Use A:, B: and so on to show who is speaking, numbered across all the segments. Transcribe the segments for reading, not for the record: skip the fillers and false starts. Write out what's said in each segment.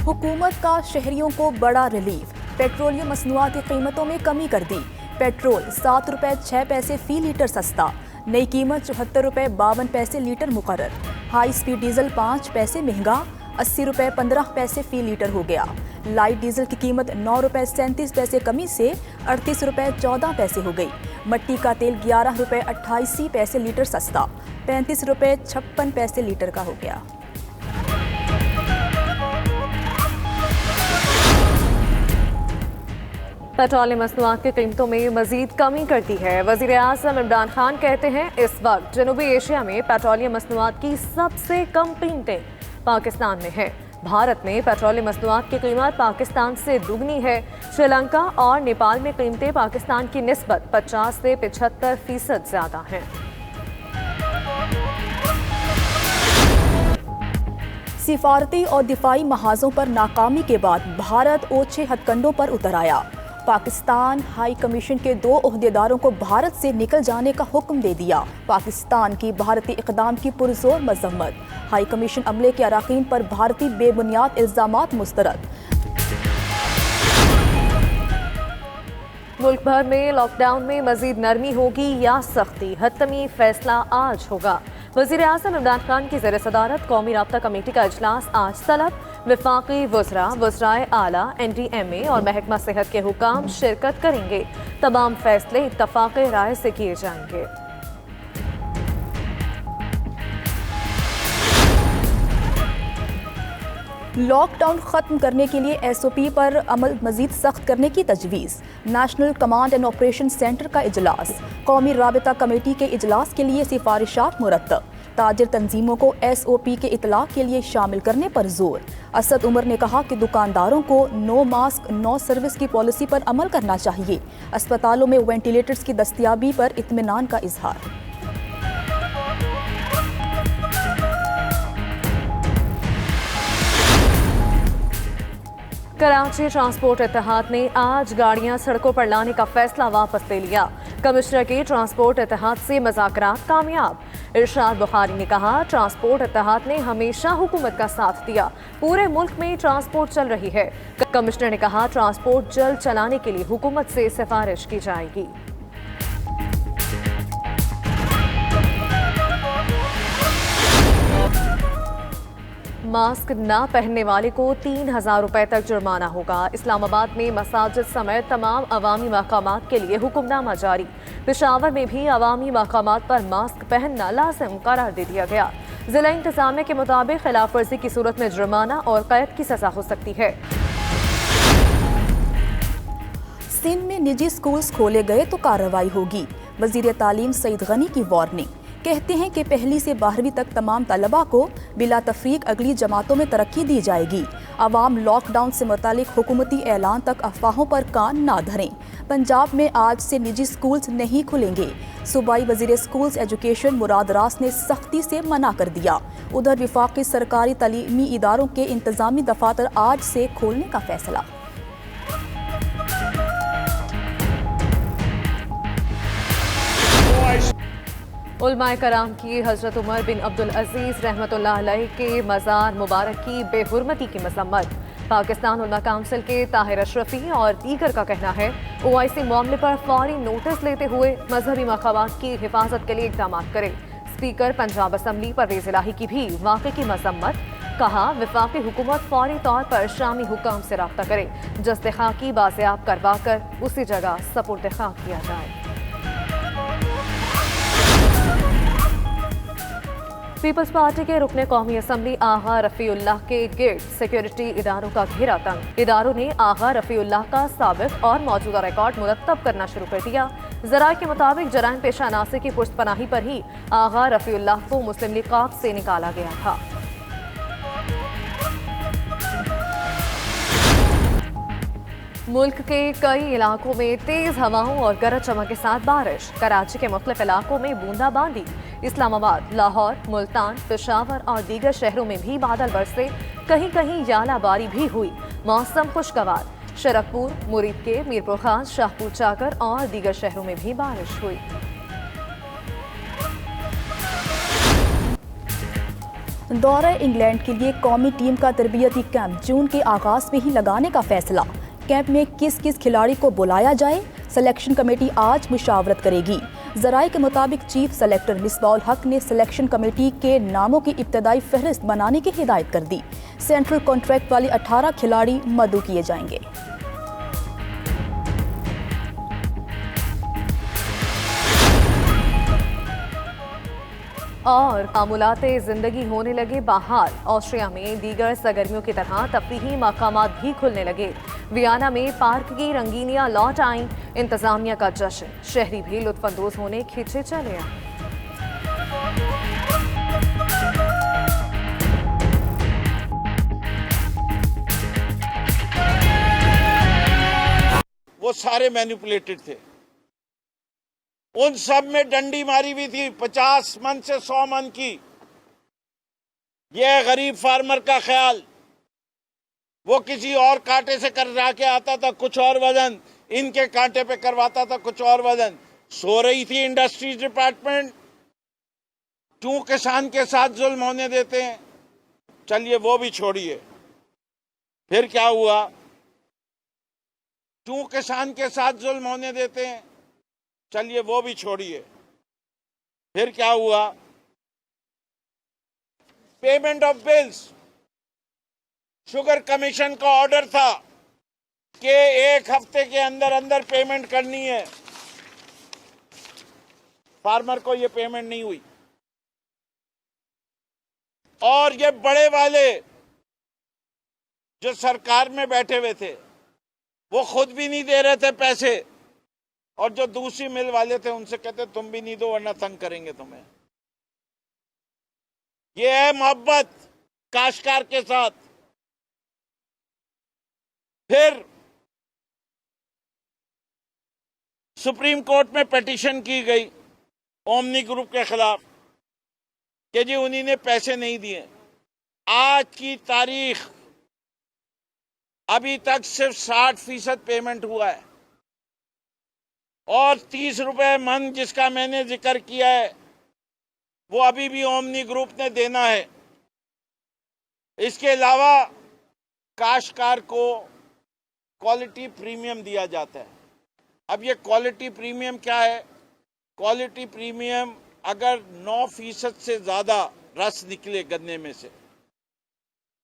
A: हुकूमत का शहरियों को बड़ा रिलीफ। पेट्रोलियम मसनूआत की कीमतों में कमी कर दी। पेट्रोल 7 रुपये 6 पैसे फी लीटर सस्ता। नई कीमत 74 रुपये 52 पैसे लीटर मुकर्रर। हाई स्पीड डीजल 5 पैसे महंगा, 80 रुपये 15 पैसे फी लीटर हो गया। लाइट डीजल की कीमत 9 रुपये 37 पैसे कमी से 38 रुपये 14 पैसे हो गई। मट्टी का तेल 11 रुपये 88 पैसे लीटर सस्ता, 35 रुपये 56 पैसे लीटर का हो गया।
B: पेट्रोलियम मसनूआत की कीमतों में मजीद कमी कर दी है। वज़ीर आज़म इमरान खान कहते हैं इस वक्त जनूबी एशिया में पेट्रोलियम मसनूआत की सबसे कम कीमतें पाकिस्तान में है। भारत में पेट्रोलियम मसनूआत की कीमत पाकिस्तान से दुगनी है। श्रीलंका और नेपाल में कीमतें पाकिस्तान की निस्बत 50 से 75% ज्यादा हैं।
A: सिफारती और दिफाई महाजों पर नाकामी के बाद भारत ओछे हथकंडों पर उतर आया। पाकिस्तान हाई कमीशन के 2 ओहदेदारों को भारत से निकल जाने का हुक्म दे दिया। पाकिस्तान की भारतीय इक़दाम की पुरजोर मजम्मत। हाई कमीशन अमले के अराकीन पर भारतीय बेबुनियाद इल्जामात मुस्तरद।
B: मुल्क भर में लॉकडाउन में मजीद नरमी होगी या सख्ती, हतमी फैसला आज होगा। वज़ीर आज़म इमरान खान की ज़ेर सदारत कौमी राब्ता कमेटी का इजलास आज तलब। वफाकी वज़रा, वज़राए आला, NDMA और महकमा सेहत के हुकाम शिरकत करेंगे। तमाम फैसले इत्तफ़ाक़ राय से किए जाएंगे।
A: लॉकडाउन खत्म करने के लिए SOP पर अमल मजीद सख्त करने की तजवीज़। National command and operation centre का इजलास। कौमी राबिता कमेटी के इजलास के लिए सिफारिशात मुरतब। ताजिर तंजीमों को SOP के इतलाक़ के लिए शामिल करने पर जोर। असद उमर ने कहा कि दुकानदारों को नो मास्क नो सर्विस की पॉलिसी पर अमल करना चाहिए। अस्पतालों में वेंटिलेटर्स की दस्तयाबी पर इत्मीनान का इजहार।
B: कराची ट्रांसपोर्ट इत्तेहाद ने आज गाड़ियां सड़कों पर लाने का फैसला वापस ले लिया। कमिश्नर के ट्रांसपोर्ट इत्तेहाद से मुज़ाकरात कामयाब। इरशाद बुखारी ने कहा ट्रांसपोर्ट इत्तेहाद ने हमेशा हुकूमत का साथ दिया। पूरे मुल्क में ट्रांसपोर्ट चल रही है। कमिश्नर ने कहा ट्रांसपोर्ट जल्द चलाने के लिए हुकूमत से सिफारिश की जाएगी। मास्क ना पहनने वाले को 3000 रुपए तक जुर्माना होगा। इस्लामाबाद में मसाजिद समेत तमाम अवामी मकामात के लिए हुक्मनामा जारी। पेशावर में भी अवामी मकामात पर मास्क पहनना लाजिम करार दे दिया गया। जिला इंतजामिया के मुताबिक खिलाफ वर्जी की सूरत में जुर्माना और कैद की सजा हो सकती है।
A: सिंध में निजी स्कूल्स खोले गए तो कार्रवाई होगी। वजीर तालीम सईद गनी की वार्निंग। कहते हैं कि 1ली से 12वीं तक तमाम तलबा को बिला तफरीक अगली जमातों में तरक्की दी जाएगी। अवाम लॉकडाउन से मुतालिक हुकूमती ऐलान तक अफवाहों पर कान ना धरें। पंजाब में आज से निजी स्कूल्स नहीं खुलेंगे। सूबाई वजीर स्कूल्स एजुकेशन मुराद रास ने सख्ती से मना कर दिया। उधर विफाकी सरकारी तालीमी इदारों के इंतजामी दफातर आज से खोलने का फैसला।
B: उलमाए कराम की हजरत उमर बिन अब्दुल अजीज रहमतुल्लाह अलैह के मज़ार मुबारक की बेहुरमती की मजम्मत। पाकिस्तान उलमा काउंसिल के ताहिर अशरफी और दीगर का कहना है OIC मामले पर फौरी नोटिस लेते हुए मजहबी मकामात की हिफाजत के लिए इक़दाम करे। स्पीकर पंजाब असम्बली परवेज़ इलाही की भी वाक़े की मजम्मत। कहा वफाकी हुकूमत फौरी तौर पर शामी हुकाम से रब्ता करे। जस्ते खाकी बाज़ियाब करवा कर उसी जगह सपुर्द खाक किया जाए। पीपल्स पार्टी के रुकने कौमी असम्बली आगा रफ़ीउल्लाह के गिर्द सिक्योरिटी इदारों का घेरा तंग। इदारों ने आगा रफ़ीउल्लाह का साबिक और मौजूदा रिकॉर्ड मुरतब करना शुरू कर दिया। ज़राए के मुताबिक जराइम पेशा अनासर की पुष्टपनाही पर ही आगा रफ़ीउल्लाह को मुस्लिम लीग क़ाद से निकाला गया था। मुल्क के कई इलाकों में तेज हवाओं और गरज चमक के साथ बारिश। कराची के मुख्तलिफ इलाकों में बूंदाबांदी। इस्लामाबाद, लाहौर, मुल्तान, पेशावर और दीगर शहरों में भी बादल बरसे। कहीं कहीं यालाबारी भी हुई। मौसम खुशगवार। शरकपुर, मुरीद के, मीरपुर खास, शाहपुर चाकर और दीगर शहरों में भी बारिश हुई।
A: दौरे इंग्लैंड के लिए कौमी टीम का तरबियती कैंप जून के आगाज में ही लगाने का फैसला। कैंप में किस किस खिलाड़ी को बुलाया जाए, सिलेक्शन कमेटी आज मुशावरत करेगी। जराये के मुताबिक चीफ सेलेक्टर मिसबाउल हक ने सिलेक्शन कमेटी के नामों की इब्तदाई फहरिस्त बनाने की हिदायत कर दी। सेंट्रल कॉन्ट्रैक्ट वाले 18 खिलाड़ी मदऊ किए जाएंगे।
B: और मामूलाते ज़िंदगी होने लगे बहाल। ऑस्ट्रिया में दीगर सरगर्मियों की तरह तफरीही मकामात भी खुलने लगे। वियना में पार्क की रंगीनियां लौट आईं। इंतजामिया का जश्न, शहरी भी लुत्फानंदोज होने खींचे चले आए।
C: वो सारे मैनिपुलेटेड थे। उन सब में डंडी मारी हुई थी 50 मन से 100 मन की। यह गरीब फार्मर का ख्याल, वो किसी और कांटे से करवा के आता था कुछ और वजन, इनके कांटे पे करवाता था कुछ और वजन। सो रही थी इंडस्ट्रीज डिपार्टमेंट। क्यों किसान के साथ जुल्म होने देते हैं? चलिए वो भी छोड़िए, फिर क्या हुआ? क्यों किसान के साथ जुल्म होने देते हैं? चलिए वो भी छोड़िए, फिर क्या हुआ? Payment of bills. Sugar commission का ऑर्डर था कि 1 हफ्ते के अंदर अंदर पेमेंट करनी है। फार्मर को ये पेमेंट नहीं हुई। और ये बड़े वाले जो सरकार में बैठे हुए थे वो खुद भी नहीं दे रहे थे पैसे, और जो दूसरी मिल वाले थे उनसे कहते तुम भी नहीं दो वरना तंग करेंगे तुम्हें। ये है मोहब्बत काश्तकार के साथ। फिर सुप्रीम कोर्ट में पिटीशन की गई ओमनी ग्रुप के खिलाफ कि जी उन्हीं ने पैसे नहीं दिए। आज की तारीख अभी तक सिर्फ 60% पेमेंट हुआ है, और 30 रुपए मन जिसका मैंने जिक्र किया है वो अभी भी ओमनी ग्रुप ने देना है। इसके अलावा काश्तकार को क्वालिटी प्रीमियम दिया जाता है। अब ये क्वालिटी प्रीमियम क्या है? क्वालिटी प्रीमियम अगर 9% से ज्यादा रस निकले गन्ने में से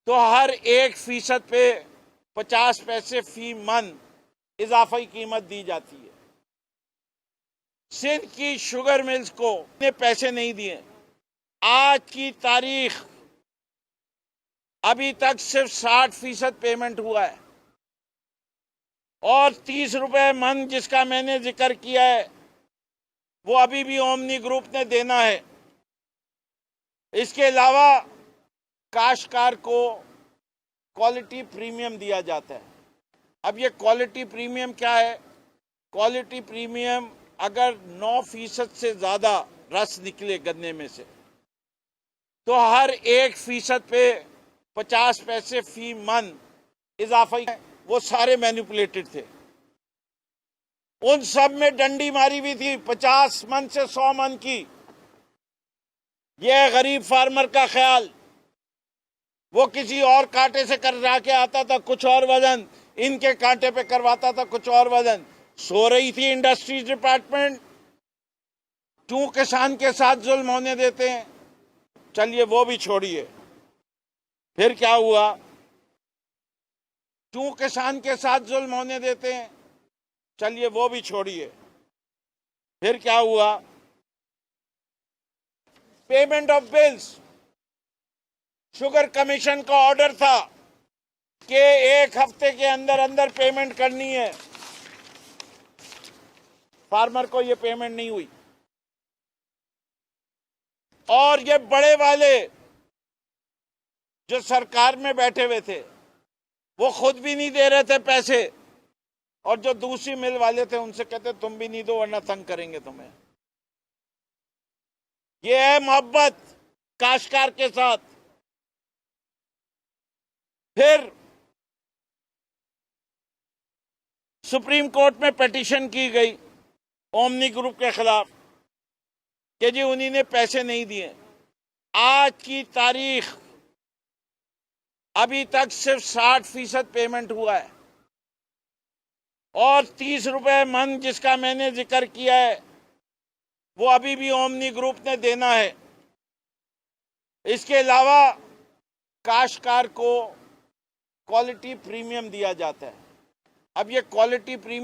C: तो हर 1% पे 50 पैसे फी मन इजाफी कीमत दी जाती है। सिंध की शुगर मिल्स को ने पैसे नहीं दिए। आज की तारीख अभी तक सिर्फ 60% पेमेंट हुआ है, और 30 रुपए मन जिसका मैंने जिक्र किया है वो अभी भी ओमनी ग्रुप ने देना है। इसके अलावा काश्तकार को क्वालिटी प्रीमियम दिया जाता है। अब ये क्वालिटी प्रीमियम क्या है? क्वालिटी प्रीमियम अगर 9% से ज्यादा रस निकले गन्ने में से तो हर 1% पे 50 पैसे फी मन इजाफी। वो सारे मैनिपुलेटेड थे। उन सब में डंडी मारी हुई थी 50 मन से 100 मन की। यह गरीब फार्मर का ख्याल, वो किसी और कांटे से करवा के आता था कुछ और वजन, इनके कांटे पे करवाता था कुछ और वजन। सो रही थी इंडस्ट्रीज डिपार्टमेंट। क्यों किसान के साथ जुल्म होने देते हैं? चलिए वो भी छोड़िए, फिर क्या हुआ? क्यों किसान के साथ जुल्म होने देते हैं? चलिए वो भी छोड़िए, फिर क्या हुआ? Payment of bills. Sugar commission का ऑर्डर था कि 1 हफ्ते के अंदर अंदर पेमेंट करनी है। फार्मर को ये पेमेंट नहीं हुई। और ये बड़े वाले जो सरकार में बैठे हुए थे वो खुद भी नहीं दे रहे थे पैसे, और जो दूसरी मिल वाले थे उनसे कहते तुम भी नहीं दो वरना तंग करेंगे तुम्हें। ये है मोहब्बत काश्तकार के साथ। फिर सुप्रीम कोर्ट में पिटीशन की गई ओमनी ग्रुप के खिलाफ कि जी उन्हीं ने पैसे नहीं दिए। आज की तारीख अभी तक सिर्फ 60% पेमेंट हुआ है और 30 रुपए मन जिसका मैंने जिक्र किया है वो अभी भी ओमनी ग्रुप ने देना है। इसके अलावा काश्तकार को क्वालिटी प्रीमियम दिया जाता है। अब ये क्वालिटी प्रीमियम